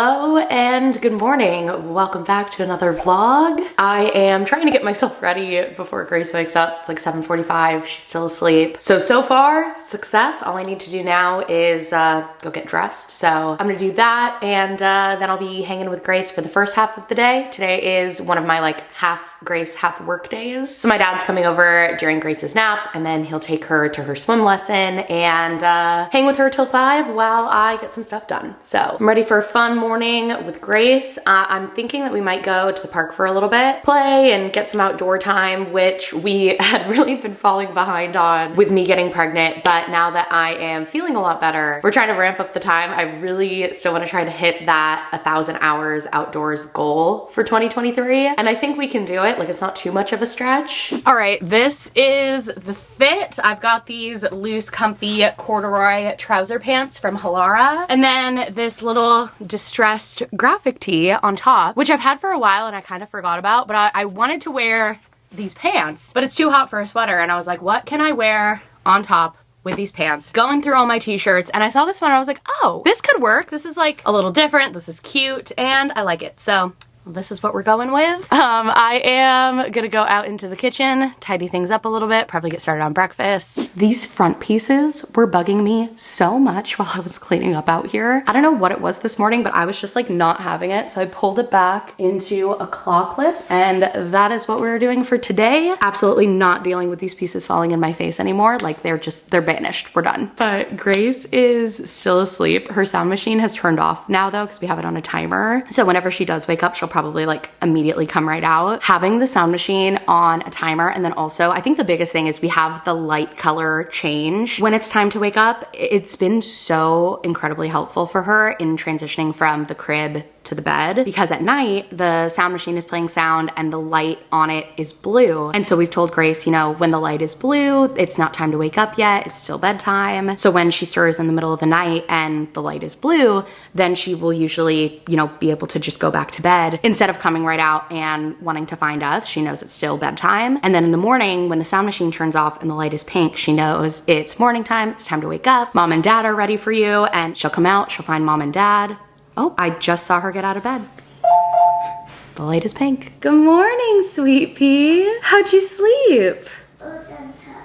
Hello and good morning. Welcome back to another vlog. I am trying to get myself ready before Grace wakes up. It's like 7:45. She's still asleep. So far, success. All I need to do now is go get dressed. So I'm gonna do that, and then I'll be hanging with Grace for the first half of the day. Today is one of my like half Grace, half work days. So my dad's coming over during Grace's nap, and then he'll take her to her swim lesson and hang with her till 5 while I get some stuff done. So I'm ready for a fun morning with Grace. I'm thinking that we might go to the park for a little bit, play and get some outdoor time, which we had really been falling behind on with me getting pregnant. But now that I am feeling a lot better, we're trying to ramp up the time. I really still want to try to hit that 1,000 hours outdoors goal for 2023. And I think we can do it. Like, it's not too much of a stretch. All right, this is the fit. I've got these loose, comfy corduroy trouser pants from Halara. And then this little distressed graphic tee on top, which I've had for a while and I kind of forgot about, but I wanted to wear these pants, but it's too hot for a sweater. And I was like, what can I wear on top with these pants? Going through all my t-shirts, and I saw this one and I was like, oh, this could work. This is like a little different. This is cute and I like it. So this is what we're going with. I am gonna go out into the kitchen, tidy things up a little bit, probably get started on breakfast. These front pieces were bugging me so much while I was cleaning up out here. I don't know what it was this morning, but I was just like not having it. So I pulled it back into a claw clip, and that is what we're doing for today. Absolutely not dealing with these pieces falling in my face anymore. Like they're banished, we're done. But Grace is still asleep. Her sound machine has turned off now though, because we have it on a timer. So whenever she does wake up, she'll probably like immediately come right out. Having the sound machine on a timer, and then also I think the biggest thing is we have the light color change when it's time to wake up. It's been so incredibly helpful for her in transitioning from the crib to the bed, because at night the sound machine is playing sound and the light on it is blue. And so we've told Grace, you know, when the light is blue, it's not time to wake up yet, it's still bedtime. So when she stirs in the middle of the night and the light is blue, then she will usually, you know, be able to just go back to bed instead of coming right out and wanting to find us. She knows it's still bedtime. And then in the morning when the sound machine turns off and the light is pink, she knows it's morning time, it's time to wake up. Mom and dad are ready for you, and she'll come out, she'll find mom and dad. Oh, I just saw her get out of bed. The light is pink. Good morning, sweet pea. How'd you sleep?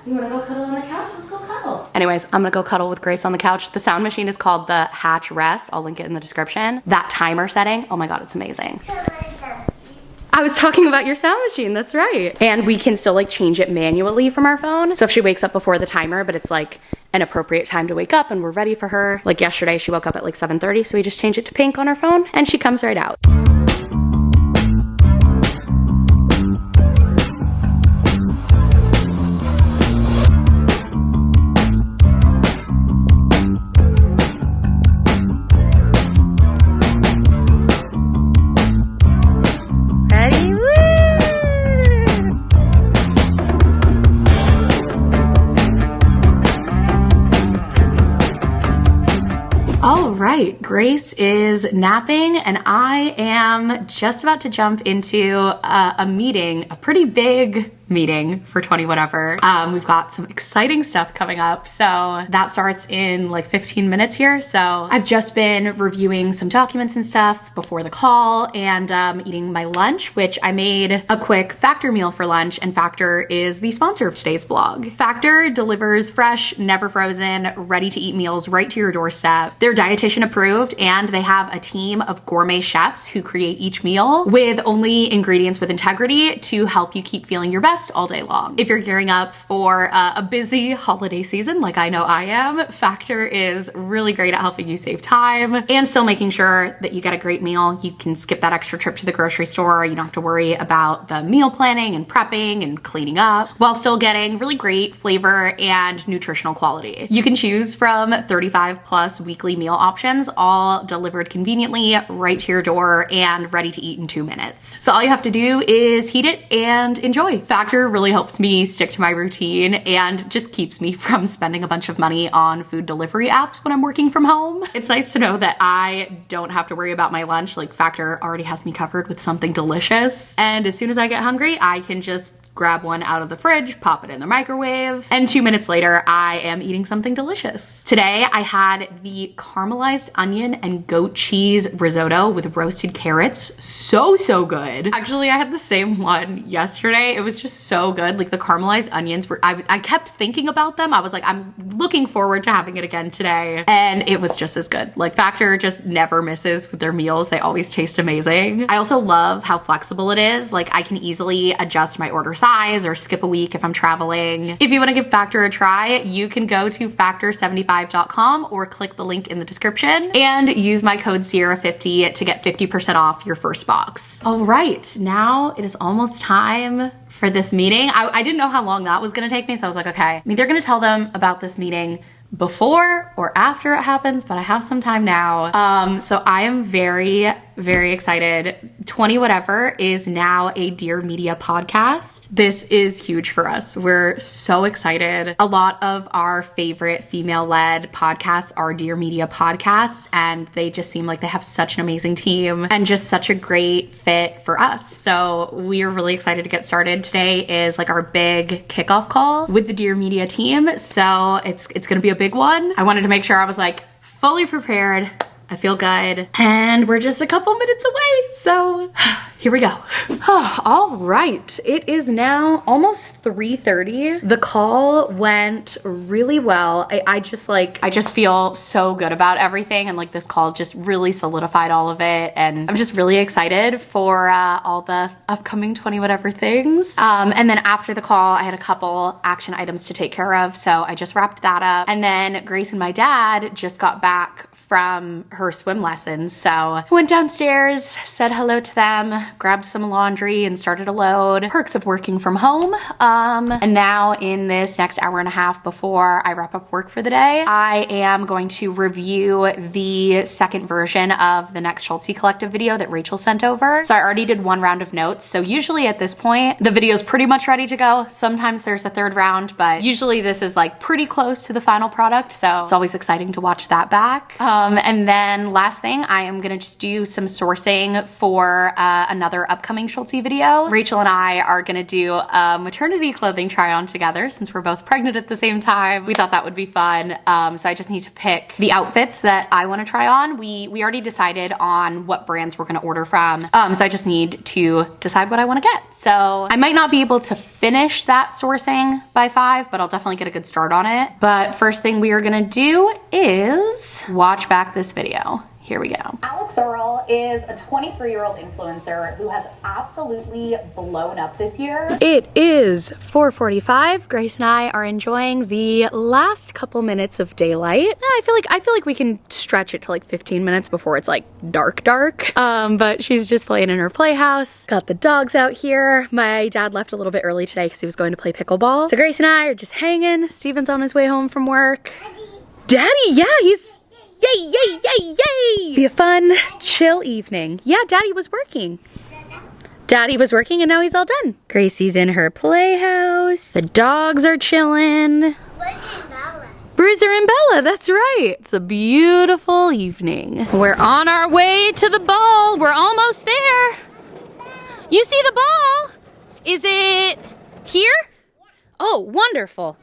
You wanna go cuddle on the couch? Let's go cuddle. Anyways, I'm gonna go cuddle with Grace on the couch. The sound machine is called the Hatch Rest. I'll link it in the description. That timer setting, oh my God, it's amazing. I was talking about your sound machine, that's right. And we can still like change it manually from our phone. So if she wakes up before the timer, but it's like an appropriate time to wake up and we're ready for her. Like yesterday, she woke up at like 7:30, so we just change it to pink on our phone and she comes right out. All right, Grace is napping and I am just about to jump into a meeting, a pretty big meeting for 20 whatever. We've got some exciting stuff coming up. So that starts in like 15 minutes here. So I've just been reviewing some documents and stuff before the call, and eating my lunch, which I made a quick Factor meal for lunch, and Factor is the sponsor of today's vlog. Factor delivers fresh, never frozen, ready to eat meals right to your doorstep. They're dietitian approved, and they have a team of gourmet chefs who create each meal with only ingredients with integrity to help you keep feeling your best all day long. If you're gearing up for a busy holiday season, like I know I am, Factor is really great at helping you save time and still making sure that you get a great meal. You can skip that extra trip to the grocery store. You don't have to worry about the meal planning and prepping and cleaning up while still getting really great flavor and nutritional quality. You can choose from 35 plus weekly meal options, all delivered conveniently right to your door and ready to eat in 2 minutes. So all you have to do is heat it and enjoy. Factor really helps me stick to my routine and just keeps me from spending a bunch of money on food delivery apps when I'm working from home. It's nice to know that I don't have to worry about my lunch. Like Factor already has me covered with something delicious. And as soon as I get hungry, I can just grab one out of the fridge, pop it in the microwave, and 2 minutes later, I am eating something delicious. Today, I had the caramelized onion and goat cheese risotto with roasted carrots. So good. Actually, I had the same one yesterday. It was just so good. Like the caramelized onions were, I kept thinking about them. I was like, I'm looking forward to having it again today. And it was just as good. Like Factor just never misses with their meals. They always taste amazing. I also love how flexible it is. Like I can easily adjust my order size or skip a week if I'm traveling. If you want to give Factor a try, you can go to factor75.com or click the link in the description and use my code Sierra50 to get 50% off your first box. All right, now it is almost time for this meeting. I didn't know how long that was gonna take me, so I was like, okay, I'm either gonna tell them about this meeting before or after it happens, but I have some time now. So I am very excited. 20 Whatever is now a Dear Media podcast. This is huge for us. We're so excited. A lot of our favorite female-led podcasts are Dear Media podcasts, and they just seem like they have such an amazing team and just such a great fit for us. So we are really excited to get started. Today is like our big kickoff call with the Dear Media team. So it's gonna be a big one. I wanted to make sure I was like fully prepared. I feel good. And we're just a couple minutes away. So here we go. All right. It is now almost 3:30. The call went really well. I just feel so good about everything. And like this call just really solidified all of it. And I'm just really excited for all the upcoming 20 Whatever things. And then after the call, I had a couple action items to take care of. So I just wrapped that up. And then Grace and my dad just got back from her swim lessons. So I went downstairs, said hello to them, grabbed some laundry and started a load. Perks of working from home. And now in this next hour and a half before I wrap up work for the day, I am going to review the second version of the Next Schultze Collective video that Rachel sent over. So I already did one round of notes. So usually at this point, the video is pretty much ready to go. Sometimes there's a third round, but usually this is like pretty close to the final product. So it's always exciting to watch that back. And then last thing, I am gonna just do some sourcing for another upcoming Schultze video. Rachel and I are gonna do a maternity clothing try on together since we're both pregnant at the same time. We thought that would be fun. So I just need to pick the outfits that I wanna try on. We already decided on what brands we're gonna order from. So I just need to decide what I wanna get. So I might not be able to finish that sourcing by 5, but I'll definitely get a good start on it. But first thing we are gonna do is watch back this video. Here we go. Alex Earle is a 23-year-old influencer who has absolutely blown up this year. It is 4:45. Grace and I are enjoying the last couple minutes of daylight. I feel like we can stretch it to like 15 minutes before it's like dark. But she's just playing in her playhouse. Got the dogs out here. My dad left a little bit early today because he was going to play pickleball. So Grace and I are just hanging. Steven's on his way home from work. Daddy, yeah, he's yay! Be a fun, chill evening. Yeah, Daddy was working. Daddy was working and now he's all done. Gracie's in her playhouse. The dogs are chilling. Bruiser and Bella, that's right. It's a beautiful evening. We're on our way to the ball. We're almost there. You see the ball? Is it here? Oh, wonderful.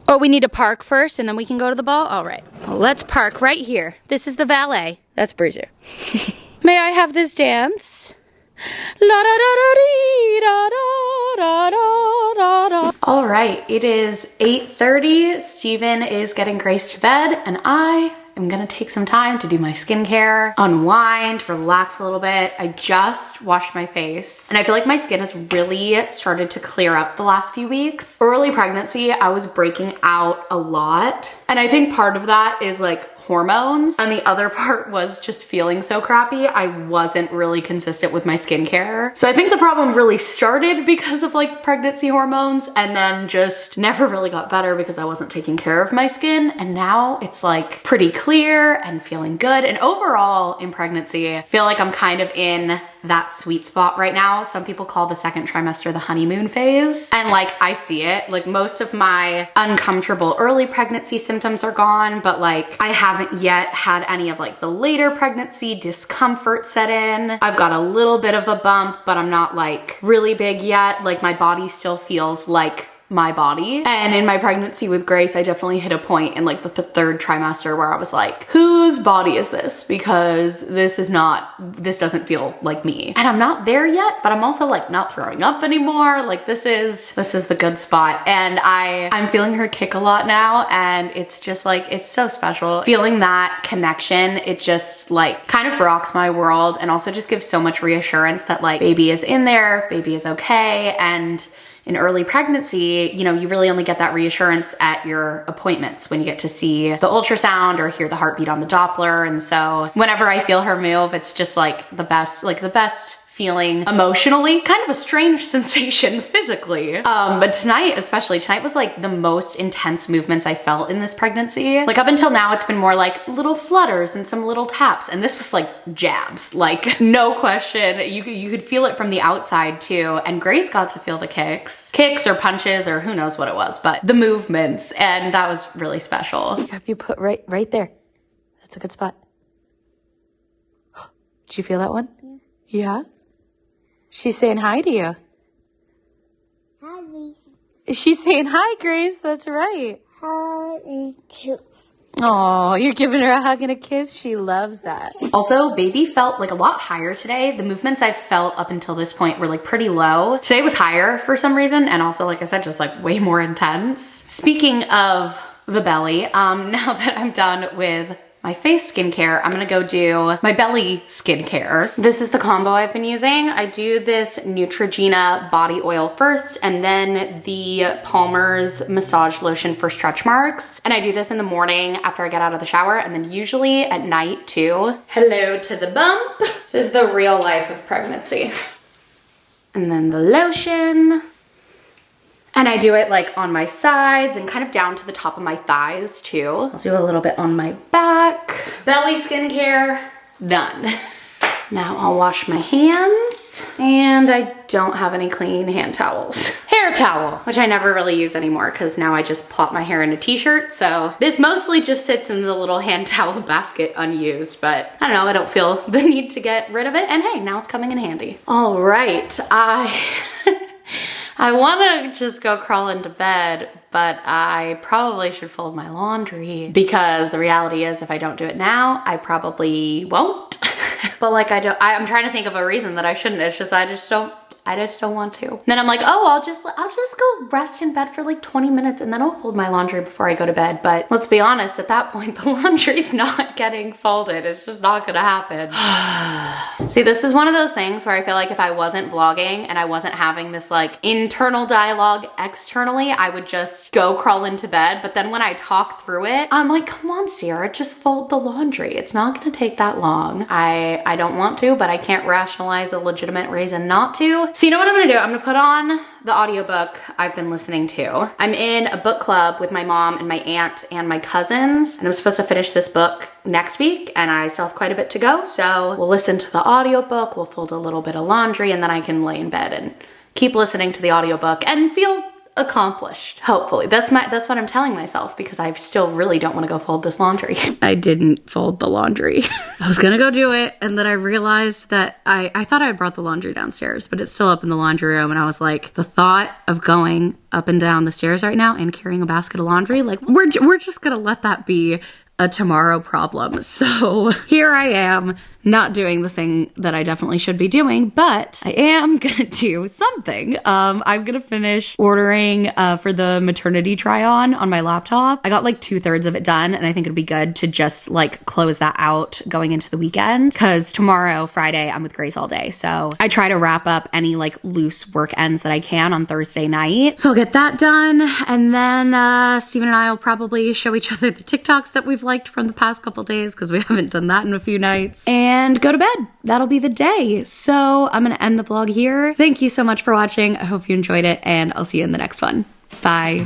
Oh, we need to park first and then we can go to the ball? All right. Well, let's park right here. This is the valet. That's Bruiser. May I have this dance? La da da da dee, da da da da da. All right, it is 8:30. Steven is getting Grace to bed and I am gonna take some time to do my skincare, unwind, relax a little bit. I just washed my face and I feel like my skin has really started to clear up the last few weeks. Early pregnancy, I was breaking out a lot. And I think part of that is like hormones. And the other part was just feeling so crappy. I wasn't really consistent with my skincare. So I think the problem really started because of like pregnancy hormones and then just never really got better because I wasn't taking care of my skin. And now it's like pretty clear and feeling good. And overall in pregnancy, I feel like I'm kind of in that sweet spot right now. Some people call the second trimester the honeymoon phase. And like, I see it. Like most of my uncomfortable early pregnancy symptoms are gone, but like I haven't yet had any of like the later pregnancy discomfort set in. I've got a little bit of a bump, but I'm not like really big yet. Like my body still feels like my body. And in my pregnancy with Grace, I definitely hit a point in like the third trimester where I was like, whose body is this? Because this doesn't feel like me. And I'm not there yet, but I'm also like not throwing up anymore. Like this is the good spot. And I'm feeling her kick a lot now. And it's just like, it's so special. Feeling that connection, it just like kind of rocks my world and also just gives so much reassurance that like baby is in there, baby is okay. And in early pregnancy, you know, you really only get that reassurance at your appointments when you get to see the ultrasound or hear the heartbeat on the Doppler. And so whenever I feel her move, it's just like the best feeling emotionally, kind of a strange sensation physically. But tonight was like the most intense movements I felt in this pregnancy. Like up until now, it's been more like little flutters and some little taps. And this was like jabs, like no question. You could feel it from the outside too. And Grace got to feel the kicks or punches or who knows what it was, but the movements. And that was really special. Have you put right there? That's a good spot. Did you feel that one? Yeah? She's saying hi to you. Hi, Grace. She's saying hi, Grace. That's right. Hi, and kiss. Oh, you're giving her a hug and a kiss. She loves that. Also, baby felt like a lot higher today. The movements I've felt up until this point were like pretty low. Today was higher for some reason. And also, like I said, just like way more intense. Speaking of the belly, now that I'm done with my face skincare, I'm gonna go do my belly skincare. This is the combo I've been using. I do this Neutrogena body oil first and then the Palmer's massage lotion for stretch marks. And I do this in the morning after I get out of the shower and then usually at night too. Hello to the bump. This is the real life of pregnancy. And then the lotion. And I do it like on my sides and kind of down to the top of my thighs too. I'll do a little bit on my back. Belly skincare, done. Now I'll wash my hands and I don't have any clean hand towels. Hair towel, which I never really use anymore because now I just plop my hair in a t-shirt. So this mostly just sits in the little hand towel basket unused, but I don't know, I don't feel the need to get rid of it. And hey, now it's coming in handy. All right, I want to just go crawl into bed, but I probably should fold my laundry because the reality is if I don't do it now, I probably won't. But like I'm trying to think of a reason that I shouldn't. It's just I just don't want to. Then I'm like, oh, I'll just go rest in bed for like 20 minutes and then I'll fold my laundry before I go to bed. But let's be honest, at that point, the laundry's not getting folded. It's just not gonna happen. See, this is one of those things where I feel like if I wasn't vlogging and I wasn't having this like internal dialogue externally, I would just go crawl into bed. But then when I talk through it, I'm like, come on, Sierra, just fold the laundry. It's not gonna take that long. I don't want to, but I can't rationalize a legitimate reason not to. So you know what I'm gonna do? I'm gonna put on the audiobook I've been listening to. I'm in a book club with my mom and my aunt and my cousins, and I'm supposed to finish this book next week, and I still have quite a bit to go. So we'll listen to the audiobook, we'll fold a little bit of laundry, and then I can lay in bed and keep listening to the audiobook and feel accomplished. Hopefully. That's what I'm telling myself because I still really don't want to go fold this laundry. I didn't fold the laundry. I was gonna go do it and then I realized that I thought I had brought the laundry downstairs, but it's still up in the laundry room and I was like, the thought of going up and down the stairs right now and carrying a basket of laundry, like we're just gonna let that be a tomorrow problem. So here I am, not doing the thing that I definitely should be doing, but I am gonna do something. I'm gonna finish ordering for the maternity try-on my laptop. I got like 2/3 of it done and I think it'd be good to just like close that out going into the weekend because tomorrow, Friday, I'm with Grace all day. So I try to wrap up any like loose work ends that I can on Thursday night. So I'll get that done and then Steven and I will probably show each other the TikToks that we've liked from the past couple days because we haven't done that in a few nights. And go to bed. That'll be the day. So I'm gonna end the vlog here. Thank you so much for watching. I hope you enjoyed it and I'll see you in the next one. Bye.